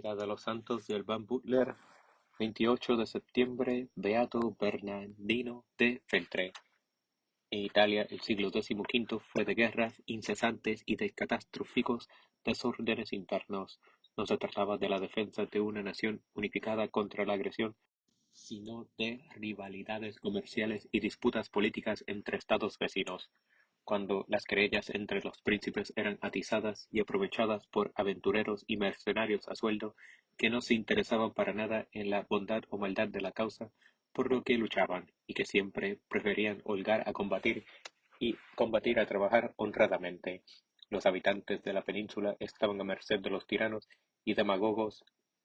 Vida de los Santos de Urban Butler, 28 de septiembre, Beato Bernardino de Feltre. En Italia, el siglo XV fue de guerras incesantes y de catastróficos desórdenes internos. No se trataba de la defensa de una nación unificada contra la agresión, sino de rivalidades comerciales y disputas políticas entre estados vecinos. Cuando las querellas entre los príncipes eran atizadas y aprovechadas por aventureros y mercenarios a sueldo que no se interesaban para nada en la bondad o maldad de la causa por lo que luchaban, y que siempre preferían holgar a combatir y combatir a trabajar honradamente. Los habitantes de la península estaban a merced de los tiranos y demagogos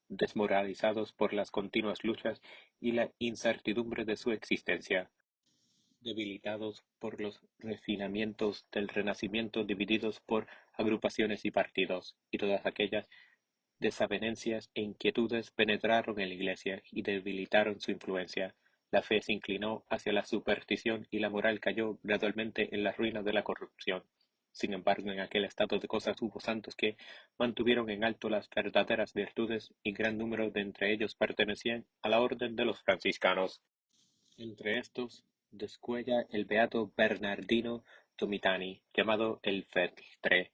desmoralizados por las continuas luchas y la incertidumbre de su existencia, debilitados por los refinamientos del Renacimiento divididos por agrupaciones y partidos, y todas aquellas desavenencias e inquietudes penetraron en la Iglesia y debilitaron su influencia. La fe se inclinó hacia la superstición y la moral cayó gradualmente en la ruina de la corrupción. Sin embargo, en aquel estado de cosas hubo santos que mantuvieron en alto las verdaderas virtudes y gran número de entre ellos pertenecían a la orden de los franciscanos. Entre estos descuella el beato Bernardino Domitani, llamado el Feltre,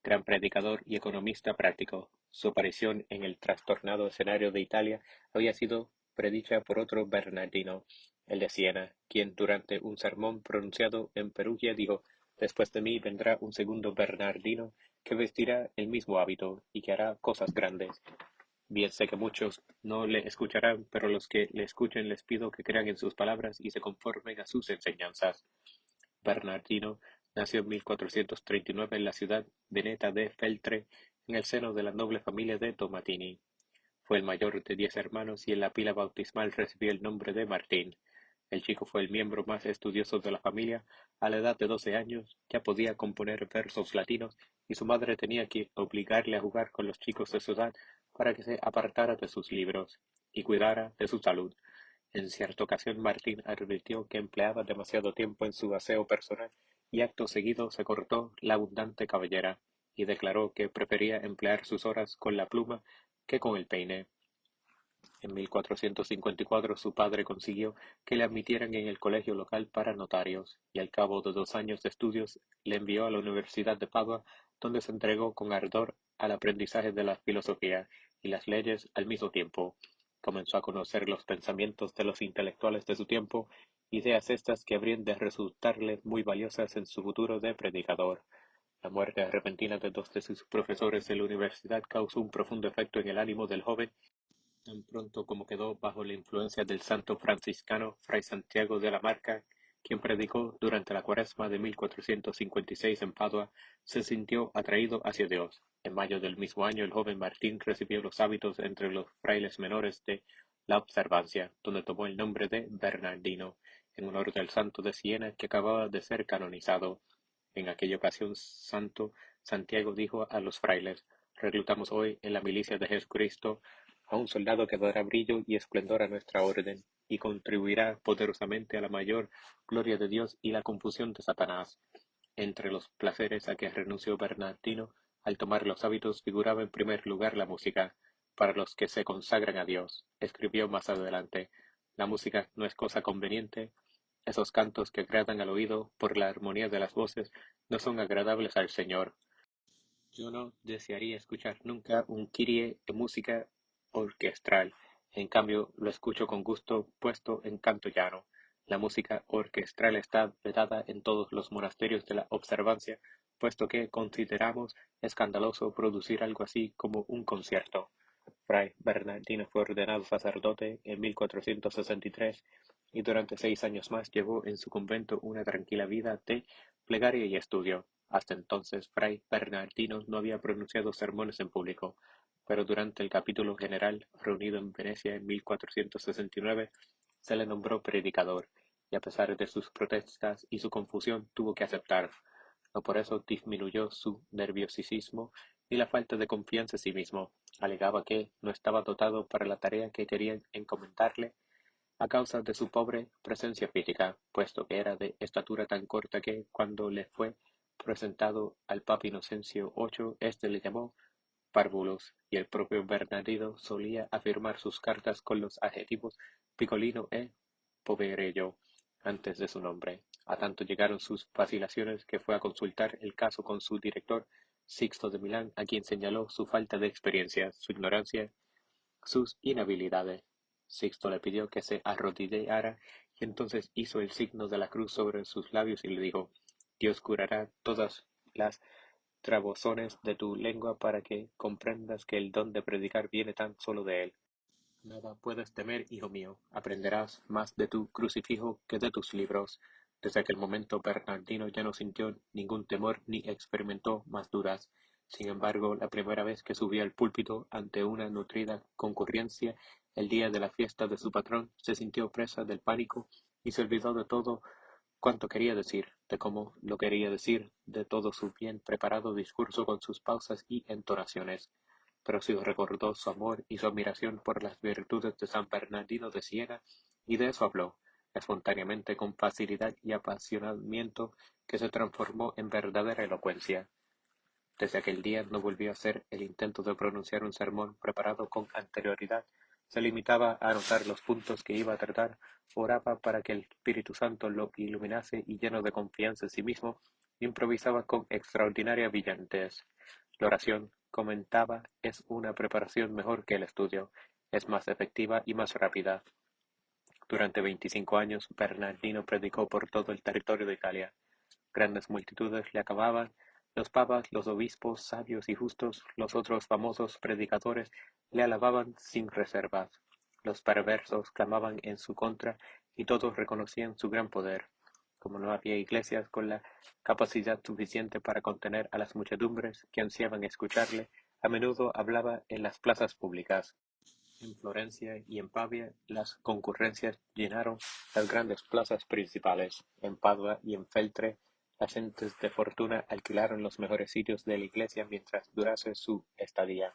gran predicador y economista práctico. Su aparición en el trastornado escenario de Italia había sido predicha por otro Bernardino, el de Siena, quien durante un sermón pronunciado en Perugia dijo: «Después de mí vendrá un segundo Bernardino que vestirá el mismo hábito y que hará cosas grandes». Bien sé que muchos no le escucharán, pero los que le escuchen les pido que crean en sus palabras y se conformen a sus enseñanzas. Bernardino nació en 1439 en la ciudad veneta de Feltre, en el seno de la noble familia de Tomatini. Fue el mayor de 10 hermanos y en la pila bautismal recibió el nombre de Martín. El chico fue el miembro más estudioso de la familia. A la edad de 12 años ya podía componer versos latinos y su madre tenía que obligarle a jugar con los chicos de su edad para que se apartara de sus libros y cuidara de su salud. En cierta ocasión Martín advirtió que empleaba demasiado tiempo en su aseo personal y acto seguido se cortó la abundante cabellera y declaró que prefería emplear sus horas con la pluma que con el peine. En 1454 su padre consiguió que le admitieran en el colegio local para notarios, y al cabo de 2 años de estudios le envió a la Universidad de Padua, donde se entregó con ardor al aprendizaje de la filosofía y las leyes al mismo tiempo. Comenzó a conocer los pensamientos de los intelectuales de su tiempo, ideas estas que habrían de resultarle muy valiosas en su futuro de predicador. La muerte repentina de 2 de sus profesores de la universidad causó un profundo efecto en el ánimo del joven. Tan pronto como quedó bajo la influencia del santo franciscano Fray Santiago de la Marca, quien predicó durante la Cuaresma de 1456 en Padua, se sintió atraído hacia Dios. En mayo del mismo año, el joven Martín recibió los hábitos entre los frailes menores de la Observancia, donde tomó el nombre de Bernardino, en honor del santo de Siena que acababa de ser canonizado. En aquella ocasión, santo Santiago dijo a los frailes: «Reclutamos hoy en la milicia de Jesucristo a un soldado que dará brillo y esplendor a nuestra orden, y contribuirá poderosamente a la mayor gloria de Dios y la confusión de Satanás». Entre los placeres a que renunció Bernardino al tomar los hábitos figuraba en primer lugar la música. Para los que se consagran a Dios, escribió más adelante, la música no es cosa conveniente. Esos cantos que agradan al oído por la armonía de las voces no son agradables al Señor. Yo no desearía escuchar nunca un Kyrie de música orquestral, en cambio lo escucho con gusto puesto en canto llano. La música orquestral está vedada en todos los monasterios de la Observancia, puesto que consideramos escandaloso producir algo así como un concierto. Fray Bernardino fue ordenado sacerdote en 1463 y durante 6 años más llevó en su convento una tranquila vida de plegaria y estudio. Hasta entonces Fray Bernardino no había pronunciado sermones en público, pero durante el capítulo general reunido en Venecia en 1469 se le nombró predicador, y a pesar de sus protestas y su confusión tuvo que aceptar. No por eso disminuyó su nerviosismo ni la falta de confianza en sí mismo. Alegaba que no estaba dotado para la tarea que querían encomendarle a causa de su pobre presencia física, puesto que era de estatura tan corta que, cuando le fue presentado al Papa Inocencio VIII, éste le llamó Párvulos, y el propio Bernardino solía afirmar sus cartas con los adjetivos Piccolino e Poverello antes de su nombre. A tanto llegaron sus vacilaciones que fue a consultar el caso con su director, Sixto de Milán, a quien señaló su falta de experiencia, su ignorancia, sus inhabilidades. Sixto le pidió que se arrodillara y entonces hizo el signo de la cruz sobre sus labios y le dijo: Dios curará todas las trabozones de tu lengua para que comprendas que el don de predicar viene tan solo de él. Nada puedes temer, hijo mío, aprenderás más de tu crucifijo que de tus libros. Desde aquel momento Bernardino ya no sintió ningún temor ni experimentó más dudas. Sin embargo, la primera vez que subió al púlpito ante una nutrida concurrencia, el día de la fiesta de su patrón, se sintió presa del pánico y se olvidó de todo cuanto quería decir, de cómo lo quería decir, de todo su bien preparado discurso con sus pausas y entonaciones. Pero sí recordó su amor y su admiración por las virtudes de San Bernardino de Siena, y de eso habló, espontáneamente, con facilidad y apasionamiento que se transformó en verdadera elocuencia. Desde aquel día no volvió a hacer el intento de pronunciar un sermón preparado con anterioridad. Se limitaba a anotar los puntos que iba a tratar, oraba para que el Espíritu Santo lo iluminase y, lleno de confianza en sí mismo, improvisaba con extraordinaria brillantez. La oración, comentaba, es una preparación mejor que el estudio, es más efectiva y más rápida. Durante 25 años Bernardino predicó por todo el territorio de Italia. Grandes multitudes le acababan, los papas, los obispos, sabios y justos, los otros famosos predicadores, le alababan sin reservas. Los perversos clamaban en su contra y todos reconocían su gran poder. Como no había iglesias con la capacidad suficiente para contener a las muchedumbres que ansiaban escucharle, a menudo hablaba en las plazas públicas. En Florencia y en Pavia las concurrencias llenaron las grandes plazas principales. En Padua y en Feltre las gentes de fortuna alquilaron los mejores sitios de la iglesia mientras durase su estadía.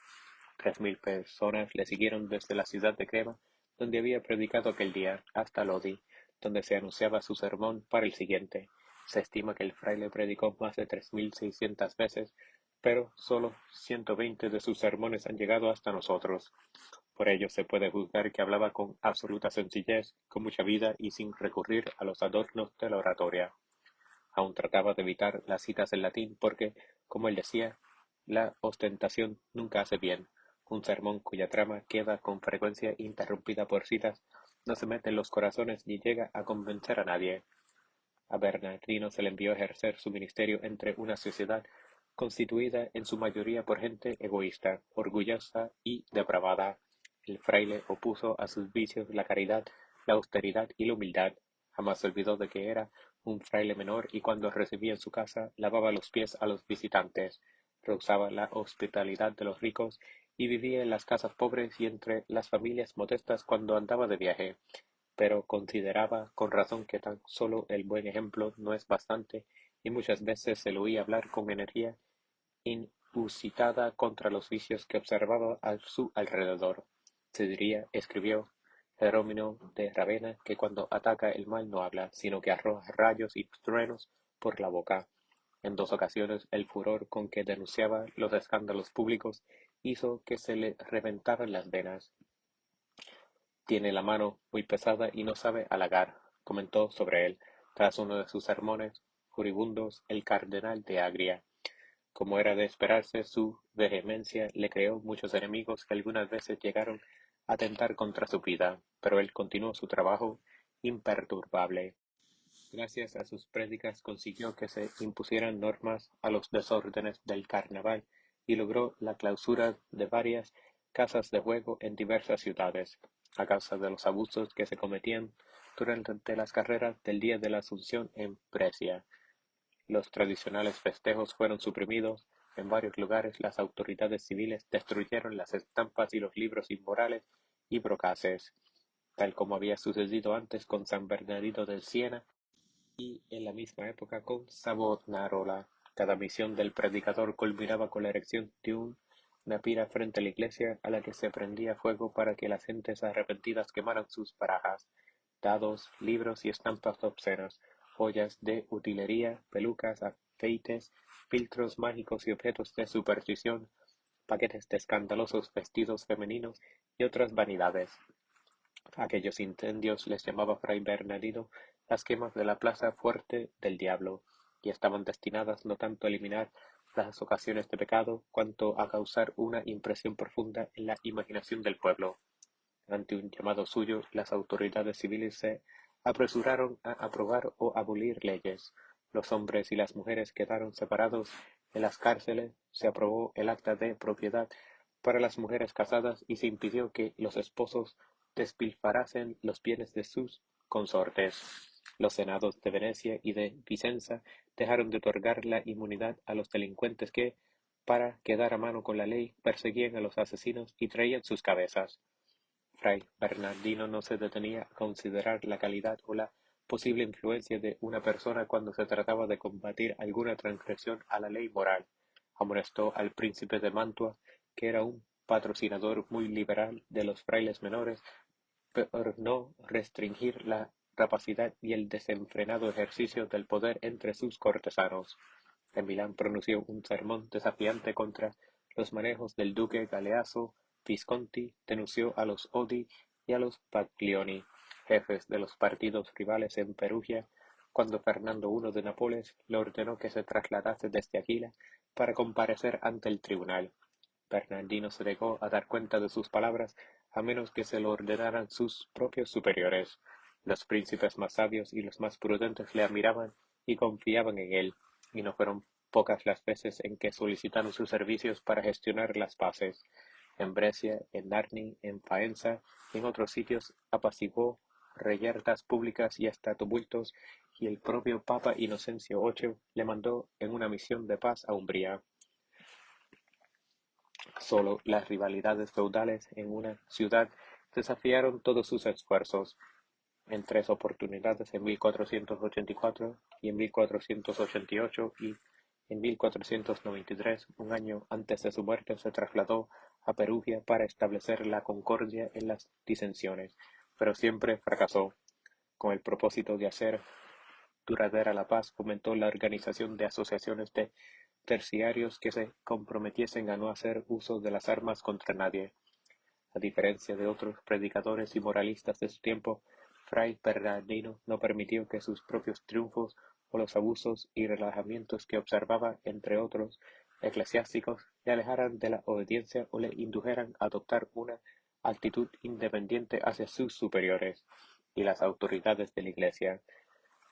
3000 personas le siguieron desde la ciudad de Crema, donde había predicado aquel día, hasta Lodi, donde se anunciaba su sermón para el siguiente. Se estima que el fraile predicó más de 3600 veces, pero solo 120 de sus sermones han llegado hasta nosotros. Por ello se puede juzgar que hablaba con absoluta sencillez, con mucha vida y sin recurrir a los adornos de la oratoria. Aún trataba de evitar las citas en latín porque, como él decía, la ostentación nunca hace bien. Un sermón cuya trama queda con frecuencia interrumpida por citas no se mete en los corazones ni llega a convencer a nadie. A Bernardino se le envió a ejercer su ministerio entre una sociedad constituida en su mayoría por gente egoísta, orgullosa y depravada. El fraile opuso a sus vicios la caridad, la austeridad y la humildad. Jamás se olvidó de que era un fraile menor y cuando recibía en su casa lavaba los pies a los visitantes, rehusaba la hospitalidad de los ricos y vivía en las casas pobres y entre las familias modestas cuando andaba de viaje, pero consideraba con razón que tan solo el buen ejemplo no es bastante y muchas veces se le oía hablar con energía inusitada contra los vicios que observaba a su alrededor. Se diría, escribió Jerónimo de Ravenna, que cuando ataca el mal no habla, sino que arroja rayos y truenos por la boca. En 2 ocasiones el furor con que denunciaba los escándalos públicos hizo que se le reventaran las venas. Tiene la mano muy pesada y no sabe halagar, comentó sobre él, tras uno de sus sermones furibundos, el cardenal de Agria. Como era de esperarse, su vehemencia le creó muchos enemigos que algunas veces llegaron a atentar contra su vida, pero él continuó su trabajo imperturbable. Gracias a sus prédicas consiguió que se impusieran normas a los desórdenes del carnaval y logró la clausura de varias casas de juego en diversas ciudades, a causa de los abusos que se cometían durante las carreras del día de la Asunción en Brescia. Los tradicionales festejos fueron suprimidos, en varios lugares las autoridades civiles destruyeron las estampas y los libros inmorales y brocaces, tal como había sucedido antes con San Bernardino de Siena y en la misma época con Savonarola. Cada misión del predicador culminaba con la erección de una pira frente a la iglesia a la que se prendía fuego para que las gentes arrepentidas quemaran sus barajas, dados, libros y estampas obscenas, joyas de utilería, pelucas, afeites, filtros mágicos y objetos de superstición, paquetes de escandalosos vestidos femeninos y otras vanidades. Aquellos incendios les llamaba fray Bernardino las quemas de la plaza fuerte del diablo, y estaban destinadas no tanto a eliminar las ocasiones de pecado, cuanto a causar una impresión profunda en la imaginación del pueblo. Ante un llamado suyo, las autoridades civiles se apresuraron a aprobar o abolir leyes. Los hombres y las mujeres quedaron separados en las cárceles, se aprobó el acta de propiedad para las mujeres casadas y se impidió que los esposos despilfarrasen los bienes de sus consortes. Los senados de Venecia y de Vicenza dejaron de otorgar la inmunidad a los delincuentes que, para quedar a mano con la ley, perseguían a los asesinos y traían sus cabezas. Fray Bernardino no se detenía a considerar la calidad o la posible influencia de una persona cuando se trataba de combatir alguna transgresión a la ley moral. Amonestó al príncipe de Mantua, que era un patrocinador muy liberal de los frailes menores, por no restringir la rapacidad y el desenfrenado ejercicio del poder entre sus cortesanos. En Milán pronunció un sermón desafiante contra los manejos del duque Galeazzo Visconti, denunció a los Odi y a los Baglioni, jefes de los partidos rivales en Perugia, cuando Fernando I de Nápoles le ordenó que se trasladase desde Aquila para comparecer ante el tribunal. Bernardino se negó a dar cuenta de sus palabras a menos que se lo ordenaran sus propios superiores. Los príncipes más sabios y los más prudentes le admiraban y confiaban en él, y no fueron pocas las veces en que solicitaron sus servicios para gestionar las paces. En Brescia, en Narni, en Faenza y en otros sitios apaciguó reyertas públicas y hasta tumultos, y el propio Papa Inocencio VIII le mandó en una misión de paz a Umbría. Solo las rivalidades feudales en una ciudad desafiaron todos sus esfuerzos. En tres oportunidades, en 1484 y en 1488 y en 1493, un año antes de su muerte, se trasladó a Perugia para establecer la concordia en las disensiones, pero siempre fracasó. Con el propósito de hacer duradera la paz, fomentó la organización de asociaciones de terciarios que se comprometiesen a no hacer uso de las armas contra nadie. A diferencia de otros predicadores y moralistas de su tiempo, fray Bernardino no permitió que sus propios triunfos o los abusos y relajamientos que observaba entre otros eclesiásticos le alejaran de la obediencia o le indujeran a adoptar una actitud independiente hacia sus superiores y las autoridades de la Iglesia.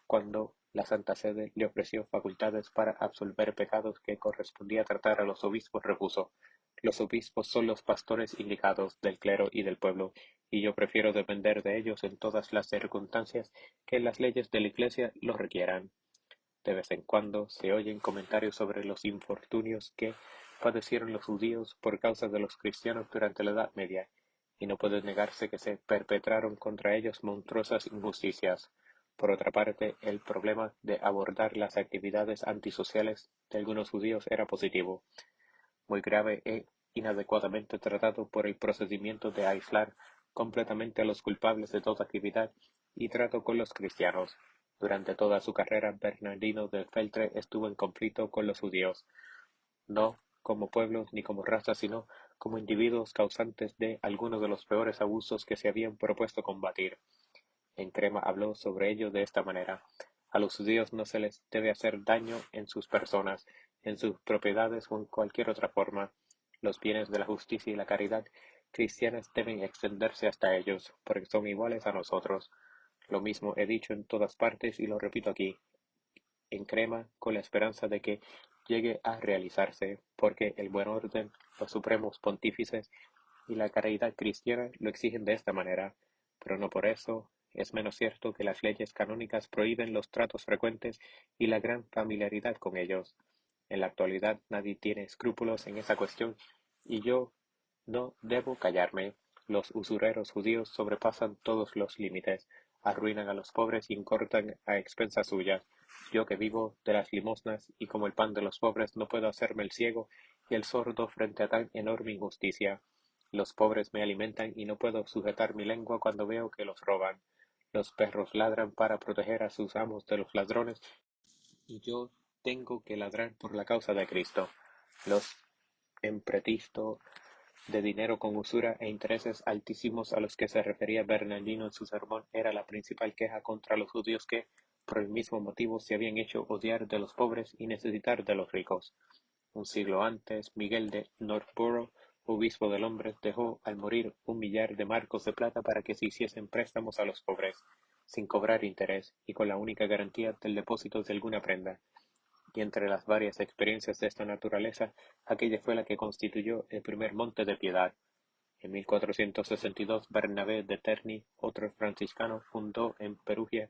Cuando la Santa Sede le ofreció facultades para absolver pecados que correspondía tratar a los obispos, repuso: «Los obispos son los pastores indicados del clero y del pueblo, y yo prefiero depender de ellos en todas las circunstancias que las leyes de la Iglesia lo requieran». De vez en cuando se oyen comentarios sobre los infortunios que padecieron los judíos por causa de los cristianos durante la Edad Media, y no puede negarse que se perpetraron contra ellos monstruosas injusticias. Por otra parte, el problema de abordar las actividades antisociales de algunos judíos era positivo, muy grave e inadecuadamente tratado por el procedimiento de aislar completamente a los culpables de toda actividad y trato con los cristianos. Durante toda su carrera, Bernardino del Feltre estuvo en conflicto con los judíos, no como pueblo ni como raza, sino como individuos causantes de algunos de los peores abusos que se habían propuesto combatir. En Crema habló sobre ello de esta manera: «A los judíos no se les debe hacer daño en sus personas, en sus propiedades o en cualquier otra forma. Los bienes de la justicia y la caridad cristianas deben extenderse hasta ellos, porque son iguales a nosotros. Lo mismo he dicho en todas partes y lo repito aquí, en Crema, con la esperanza de que llegue a realizarse, porque el buen orden, los supremos pontífices y la caridad cristiana lo exigen de esta manera, pero no por eso es menos cierto que las leyes canónicas prohíben los tratos frecuentes y la gran familiaridad con ellos. En la actualidad nadie tiene escrúpulos en esa cuestión y yo no debo callarme. Los usureros judíos sobrepasan todos los límites, arruinan a los pobres y encortan a expensas suyas. Yo que vivo de las limosnas y como el pan de los pobres no puedo hacerme el ciego y el sordo frente a tan enorme injusticia. Los pobres me alimentan y no puedo sujetar mi lengua cuando veo que los roban. Los perros ladran para proteger a sus amos de los ladrones y yo tengo que ladrar por la causa de Cristo. Los empréstito de dinero con usura e intereses altísimos a los que se refería Bernardino en su sermón era la principal queja contra los judíos que, por el mismo motivo, se habían hecho odiar de los pobres y necesitar de los ricos. Un siglo antes, Miguel de Northborough, obispo de Londres, dejó al morir 1 millar de marcos de plata para que se hiciesen préstamos a los pobres, sin cobrar interés y con la única garantía del depósito de alguna prenda. Y entre las varias experiencias de esta naturaleza, aquella fue la que constituyó el primer monte de piedad. En 1462, Bernabé de Terni, otro franciscano, fundó en Perugia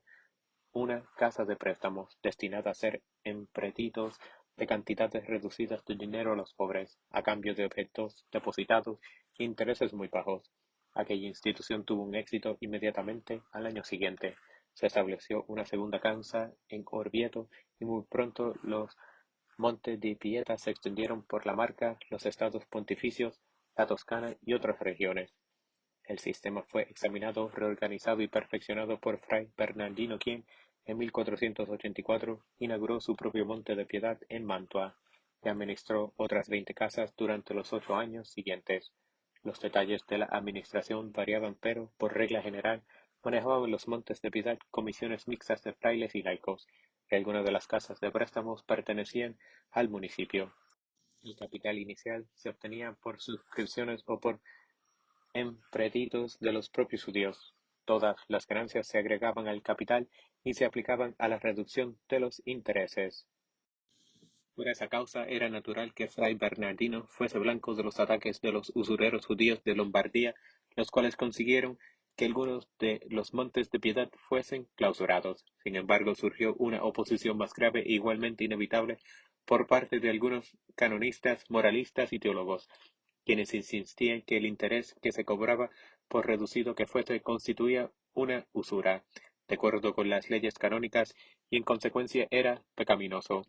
una casa de préstamos destinada a hacer empréstitos de cantidades reducidas de dinero a los pobres, a cambio de objetos depositados e intereses muy bajos. Aquella institución tuvo un éxito inmediatamente al año siguiente. Se estableció una segunda casa en Orvieto y muy pronto los Monte di Pieta se extendieron por la Marca, los estados pontificios, la Toscana y otras regiones. El sistema fue examinado, reorganizado y perfeccionado por Fray Bernardino quien, en 1484, inauguró su propio Monte de Piedad en Mantua, y administró otras 20 casas durante los 8 años siguientes. Los detalles de la administración variaban pero, por regla general, manejaban los Montes de Piedad comisiones mixtas de frailes y laicos, y algunas de las casas de préstamos pertenecían al municipio. El capital inicial se obtenía por suscripciones o por empréstitos de los propios judíos. Todas las ganancias se agregaban al capital y se aplicaban a la reducción de los intereses. Por esa causa era natural que Fray Bernardino fuese blanco de los ataques de los usureros judíos de Lombardía, los cuales consiguieron que algunos de los montes de piedad fuesen clausurados. Sin embargo, surgió una oposición más grave e igualmente inevitable por parte de algunos canonistas, moralistas y teólogos, quienes insistían que el interés que se cobraba, por reducido que fuese, constituía una usura, de acuerdo con las leyes canónicas, y en consecuencia era pecaminoso.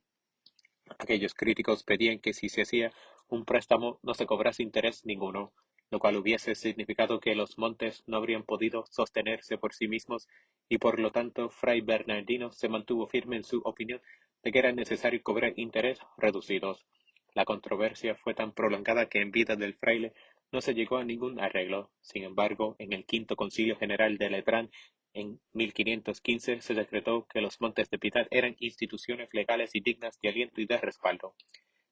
Aquellos críticos pedían que si se hacía un préstamo no se cobrase interés ninguno, lo cual hubiese significado que los montes no habrían podido sostenerse por sí mismos y por lo tanto Fray Bernardino se mantuvo firme en su opinión de que era necesario cobrar intereses reducidos. La controversia fue tan prolongada que en vida del fraile no se llegó a ningún arreglo. Sin embargo, en el Quinto Concilio General de Letrán en 1515 se decretó que los Montes de Piedad eran instituciones legales y dignas de aliento y de respaldo.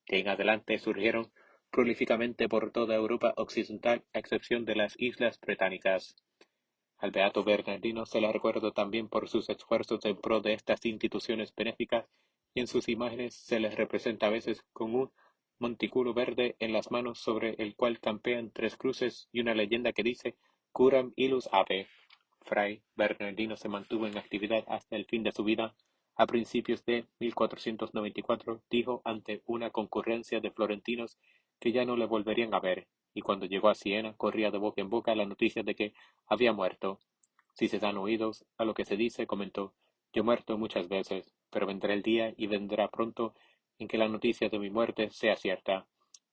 De en adelante surgieron prolíficamente por toda Europa occidental, a excepción de las islas británicas. Al beato Bernardino se le recuerda también por sus esfuerzos en pro de estas instituciones benéficas, y en sus imágenes se les representa a veces con un montículo verde en las manos sobre el cual campean 3 cruces y una leyenda que dice Curam illus ave. Fray Bernardino se mantuvo en actividad hasta el fin de su vida. A principios de 1494 dijo ante una concurrencia de florentinos que ya no le volverían a ver, y cuando llegó a Siena corría de boca en boca la noticia de que había muerto. Si se dan oídos a lo que se dice, comentó, yo he muerto muchas veces, pero vendrá el día y vendrá pronto en que la noticia de mi muerte sea cierta.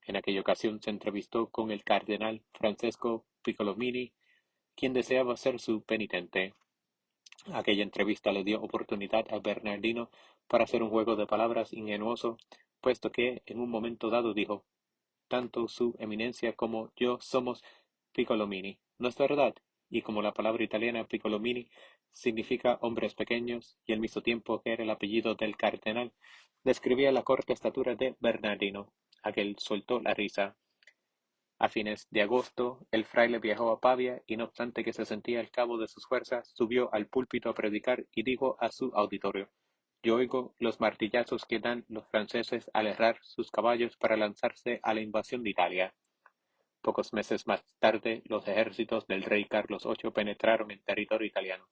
En aquella ocasión se entrevistó con el cardenal Francesco Piccolomini, quien deseaba ser su penitente. Aquella entrevista le dio oportunidad a Bernardino para hacer un juego de palabras ingenuoso, puesto que en un momento dado dijo, tanto su eminencia como yo somos Piccolomini, ¿no es verdad? Y como la palabra italiana Piccolomini significa hombres pequeños y al mismo tiempo que era el apellido del cardenal, describía la corta estatura de Bernardino. Aquel soltó la risa. A fines de agosto, el fraile viajó a Pavia y no obstante que se sentía al cabo de sus fuerzas, subió al púlpito a predicar y dijo a su auditorio, yo oigo los martillazos que dan los franceses al herrar sus caballos para lanzarse a la invasión de Italia. Pocos meses más tarde, los ejércitos del rey Carlos VIII penetraron en territorio italiano,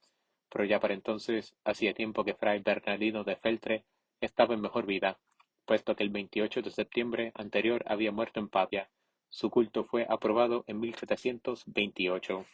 pero ya para entonces hacía tiempo que Fray Bernardino de Feltre estaba en mejor vida, puesto que el 28 de septiembre anterior había muerto en Pavia. Su culto fue aprobado en 1728.